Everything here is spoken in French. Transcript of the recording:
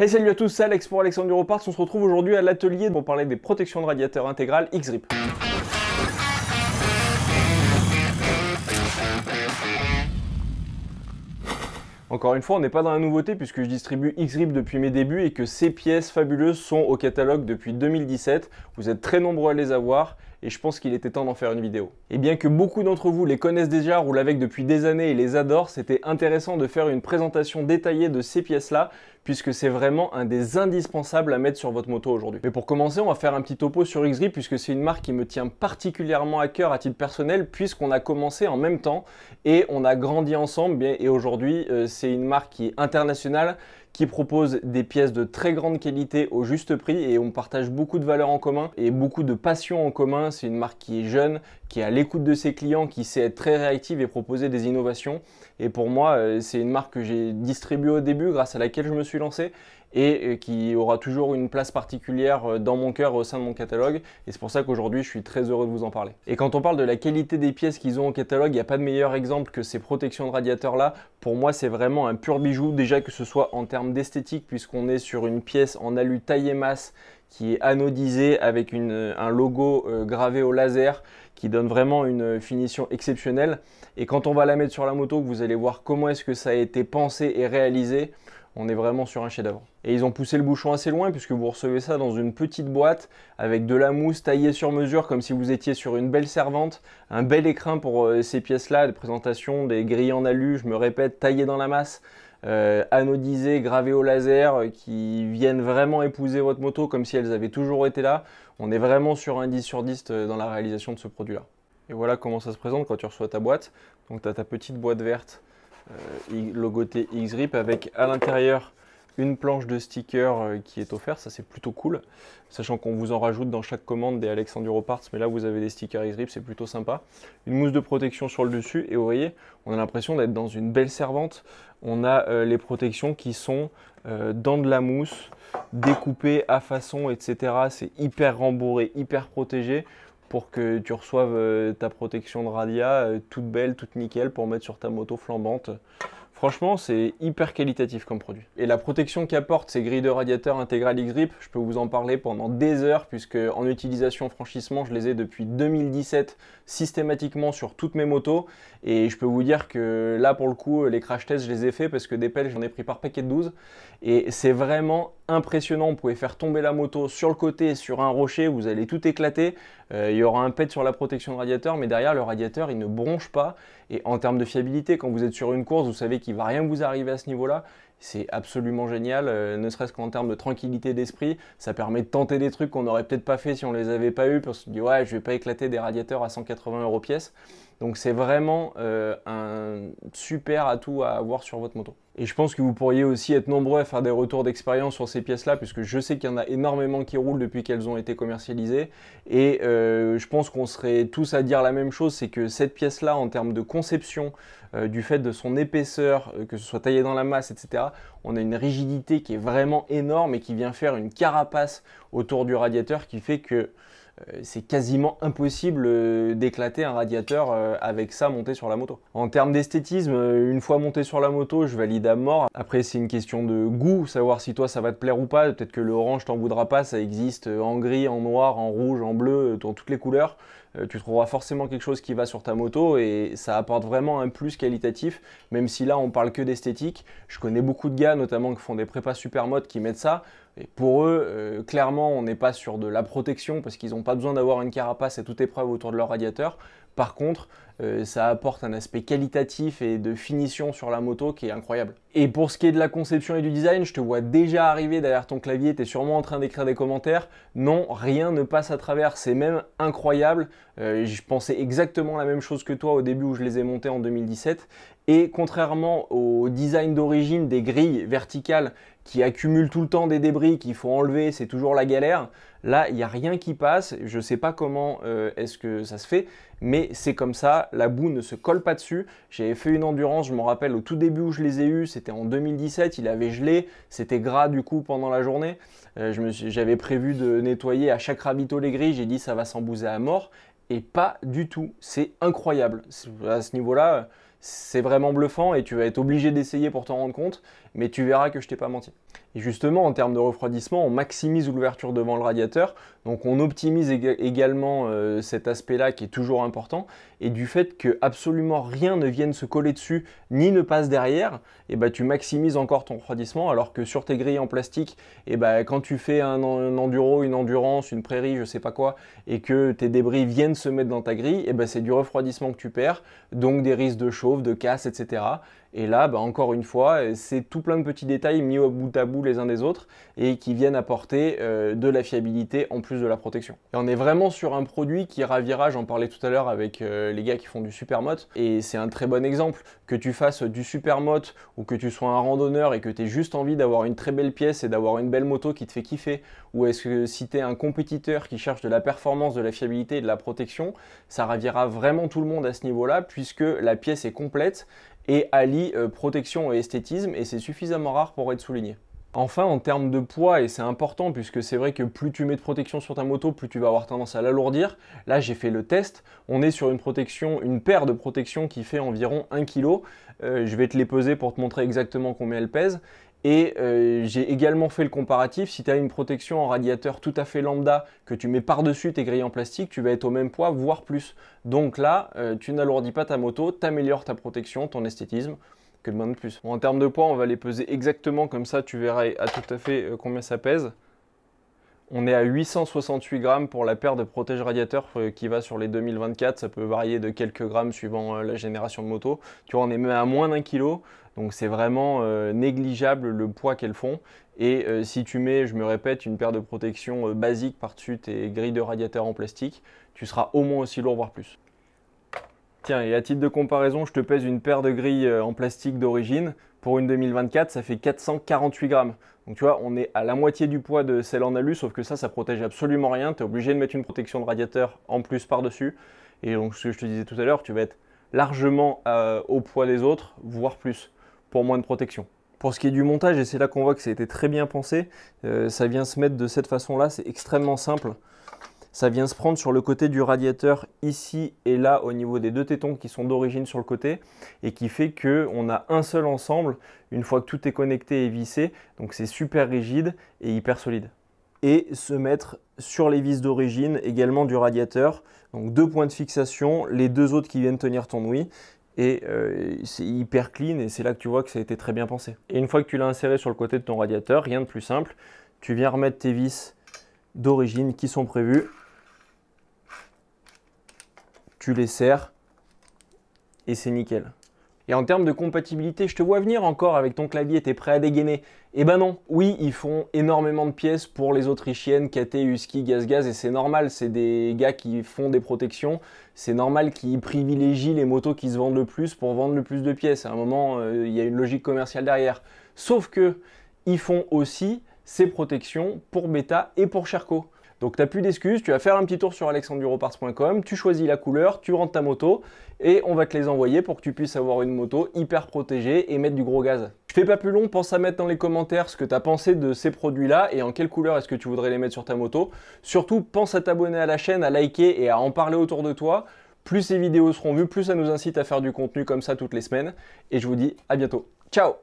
Hey, salut à tous, c'est Alex pour Alexandre du Reparts. On se retrouve aujourd'hui à l'atelier pour parler des protections de radiateur intégrales X-Grip. Encore une fois, on n'est pas dans la nouveauté puisque je distribue X-Grip depuis mes débuts et que ces pièces fabuleuses sont au catalogue depuis 2017. Vous êtes très nombreux à les avoir et je pense qu'il était temps d'en faire une vidéo. Et bien que beaucoup d'entre vous les connaissent déjà, roulent avec depuis des années et les adorent, c'était intéressant de faire une présentation détaillée de ces pièces-là puisque c'est vraiment un des indispensables à mettre sur votre moto aujourd'hui. Mais pour commencer, on va faire un petit topo sur X-Grip puisque c'est une marque qui me tient particulièrement à cœur à titre personnel puisqu'on a commencé en même temps et on a grandi ensemble. Et aujourd'hui, c'est une marque qui est internationale, qui propose des pièces de très grande qualité au juste prix et on partage beaucoup de valeurs en commun et beaucoup de passion en commun. C'est une marque qui est jeune, qui est à l'écoute de ses clients, qui sait être très réactive et proposer des innovations. Et pour moi, c'est une marque que j'ai distribuée au début, grâce à laquelle je me suis lancé et qui aura toujours une place particulière dans mon cœur au sein de mon catalogue. Et c'est pour ça qu'aujourd'hui, je suis très heureux de vous en parler. Et quand on parle de la qualité des pièces qu'ils ont au catalogue, il n'y a pas de meilleur exemple que ces protections de radiateur-là. Pour moi, c'est vraiment un pur bijou, déjà que ce soit en termes d'esthétique, puisqu'on est sur une pièce en alu taillé masse qui est anodisée avec un logo gravé au laser qui donne vraiment une finition exceptionnelle. Et quand on va la mettre sur la moto, vous allez voir comment est-ce que ça a été pensé et réalisé. On est vraiment sur un chef-d'œuvre. Et ils ont poussé le bouchon assez loin puisque vous recevez ça dans une petite boîte avec de la mousse taillée sur mesure comme si vous étiez sur une belle servante. Un bel écrin pour ces pièces-là, de présentation, des grilles en alu, je me répète, taillées dans la masse, anodisées, gravées au laser, qui viennent vraiment épouser votre moto comme si elles avaient toujours été là. On est vraiment sur un 10 sur 10 dans la réalisation de ce produit-là. Et voilà comment ça se présente quand tu reçois ta boîte. Donc tu as ta petite boîte verte logotée X-Grip avec à l'intérieur une planche de stickers qui est offerte, ça c'est plutôt cool, sachant qu'on vous en rajoute dans chaque commande des Alexandre du Reparts, mais là vous avez des stickers X-Grip, c'est plutôt sympa. Une mousse de protection sur le dessus et vous voyez, on a l'impression d'être dans une belle servante. On a les protections qui sont dans de la mousse, découpées à façon, etc. C'est hyper rembourré, hyper protégé, pour que tu reçoives ta protection de radia toute belle, toute nickel pour mettre sur ta moto flambante. Franchement, c'est hyper qualitatif comme produit. Et la protection qu'apportent ces grilles de radiateur intégrales X-Grip, je peux vous en parler pendant des heures puisque en utilisation franchissement, je les ai depuis 2017 systématiquement sur toutes mes motos. Et je peux vous dire que là, pour le coup, les crash tests, je les ai faits parce que des pelles, j'en ai pris par paquet de 12. Et c'est vraiment impressionnant. Vous pouvez faire tomber la moto sur le côté, sur un rocher, vous allez tout éclater. Il y aura un pet sur la protection de radiateur, mais derrière, le radiateur, il ne bronche pas. Et en termes de fiabilité, quand vous êtes sur une course, vous savez qu'il ne va rien vous arriver à ce niveau-là. C'est absolument génial, ne serait-ce qu'en termes de tranquillité d'esprit. Ça permet de tenter des trucs qu'on n'aurait peut-être pas fait si on ne les avait pas eu. Parce qu'on se dit, ouais, je ne vais pas éclater des radiateurs à 180 € pièce. Donc c'est vraiment un super atout à avoir sur votre moto. Et je pense que vous pourriez aussi être nombreux à faire des retours d'expérience sur ces pièces-là, puisque je sais qu'il y en a énormément qui roulent depuis qu'elles ont été commercialisées. Et je pense qu'on serait tous à dire la même chose, c'est que cette pièce-là, en termes de conception, du fait de son épaisseur, que ce soit taillé dans la masse, etc., on a une rigidité qui est vraiment énorme et qui vient faire une carapace autour du radiateur qui fait que c'est quasiment impossible d'éclater un radiateur avec ça monté sur la moto. En termes d'esthétisme, une fois monté sur la moto, je valide à mort. Après, c'est une question de goût, savoir si toi ça va te plaire ou pas. Peut-être que le orange t'en voudra pas, ça existe en gris, en noir, en rouge, en bleu, dans toutes les couleurs. Tu trouveras forcément quelque chose qui va sur ta moto et ça apporte vraiment un plus qualitatif, même si là on parle que d'esthétique. Je connais beaucoup de gars notamment qui font des prépas supermodes qui mettent ça. Et pour eux, clairement, on n'est pas sur de la protection parce qu'ils n'ont pas besoin d'avoir une carapace à toute épreuve autour de leur radiateur. Par contre, ça apporte un aspect qualitatif et de finition sur la moto qui est incroyable. Et pour ce qui est de la conception et du design, je te vois déjà arriver derrière ton clavier, tu es sûrement en train d'écrire des commentaires. Non, rien ne passe à travers, c'est même incroyable. Je pensais exactement la même chose que toi au début où je les ai montés en 2017. Et contrairement au design d'origine des grilles verticales qui accumulent tout le temps des débris qu'il faut enlever, c'est toujours la galère. Là, il n'y a rien qui passe. Je ne sais pas comment est-ce que ça se fait, mais c'est comme ça. La boue ne se colle pas dessus. J'avais fait une endurance, je me rappelle au tout début où je les ai eus, c'était en 2017. Il avait gelé, c'était gras du coup pendant la journée. J'avais prévu de nettoyer à chaque ravito les grilles. J'ai dit ça va s'embouser à mort. Et pas du tout. C'est incroyable. À ce niveau-là, c'est vraiment bluffant et tu vas être obligé d'essayer pour t'en rendre compte. mais tu verras que je t'ai pas menti. Et justement, en termes de refroidissement, on maximise l'ouverture devant le radiateur, donc on optimise également cet aspect-là qui est toujours important, et du fait que absolument rien ne vienne se coller dessus, ni ne passe derrière, et bah, tu maximises encore ton refroidissement, alors que sur tes grilles en plastique, et bah, quand tu fais un enduro, une endurance, une prairie, je sais pas quoi, et que tes débris viennent se mettre dans ta grille, et bah, c'est du refroidissement que tu perds, donc des risques de chauffe, de casse, etc. Et là, bah, encore une fois, c'est tout plein de petits détails mis au bout à bout les uns des autres et qui viennent apporter de la fiabilité en plus de la protection. Et on est vraiment sur un produit qui ravira, j'en parlais tout à l'heure avec les gars qui font du supermoto, et c'est un très bon exemple. Que tu fasses du supermoto ou que tu sois un randonneur et que tu aies juste envie d'avoir une très belle pièce et d'avoir une belle moto qui te fait kiffer, ou est-ce que si tu es un compétiteur qui cherche de la performance, de la fiabilité et de la protection, ça ravira vraiment tout le monde à ce niveau-là puisque la pièce est complète et allie protection et esthétisme, et c'est suffisamment rare pour être souligné. Enfin, en termes de poids, et c'est important puisque c'est vrai que plus tu mets de protection sur ta moto, plus tu vas avoir tendance à l'alourdir. Là, j'ai fait le test, on est sur une paire de protection qui fait environ 1 kg. Je vais te les peser pour te montrer exactement combien elles pèsent. Et j'ai également fait le comparatif. Si tu as une protection en radiateur tout à fait lambda, que tu mets par-dessus tes grilles en plastique, tu vas être au même poids, voire plus. Donc là, tu n'alourdis pas ta moto, tu améliores ta protection, ton esthétisme. Que demander de plus. Bon, en termes de poids, on va les peser exactement comme ça, tu verras à tout à fait combien ça pèse. On est à 868 grammes pour la paire de protège radiateur qui va sur les 2024. Ça peut varier de quelques grammes suivant la génération de moto. Tu vois, on est même à moins d'1 kg. Donc c'est vraiment négligeable le poids qu'elles font. Et si tu mets, je me répète, une paire de protection basique par-dessus tes grilles de radiateur en plastique, tu seras au moins aussi lourd, voire plus. Tiens, et à titre de comparaison, je te pèse une paire de grilles en plastique d'origine. Pour une 2024, ça fait 448 grammes. Donc tu vois, on est à la moitié du poids de celle en alu, sauf que ça protège absolument rien. Tu es obligé de mettre une protection de radiateur en plus par-dessus. Et donc ce que je te disais tout à l'heure, tu vas être largement au poids des autres, voire plus, pour moins de protection. Pour ce qui est du montage, et c'est là qu'on voit que ça a été très bien pensé, ça vient se mettre de cette façon-là, c'est extrêmement simple. Ça vient se prendre sur le côté du radiateur ici et là au niveau des deux tétons qui sont d'origine sur le côté, et qui fait qu'on a un seul ensemble une fois que tout est connecté et vissé. Donc c'est super rigide et hyper solide. Et se mettre sur les vis d'origine également du radiateur. Donc 2 points de fixation, les 2 autres qui viennent tenir ton ouïe. Et c'est hyper clean, et c'est là que tu vois que ça a été très bien pensé. Et une fois que tu l'as inséré sur le côté de ton radiateur, rien de plus simple, tu viens remettre tes vis d'origine qui sont prévues. Tu les serres et c'est nickel. Et en termes de compatibilité, je te vois venir encore avec ton clavier, t'es prêt à dégainer? Eh ben non, oui, ils font énormément de pièces pour les autrichiennes, KT, Husky, GazGaz, et c'est normal, c'est des gars qui font des protections, c'est normal qu'ils privilégient les motos qui se vendent le plus pour vendre le plus de pièces. À un moment, il y a une logique commerciale derrière. Sauf que ils font aussi ces protections pour Beta et pour Sherco. Donc tu n'as plus d'excuses, tu vas faire un petit tour sur alexandreduroparts.com, tu choisis la couleur, tu rentres ta moto et on va te les envoyer pour que tu puisses avoir une moto hyper protégée et mettre du gros gaz. Je fais pas plus long, pense à mettre dans les commentaires ce que tu as pensé de ces produits-là et en quelle couleur est-ce que tu voudrais les mettre sur ta moto. Surtout, pense à t'abonner à la chaîne, à liker et à en parler autour de toi. Plus ces vidéos seront vues, plus ça nous incite à faire du contenu comme ça toutes les semaines. Et je vous dis à bientôt. Ciao!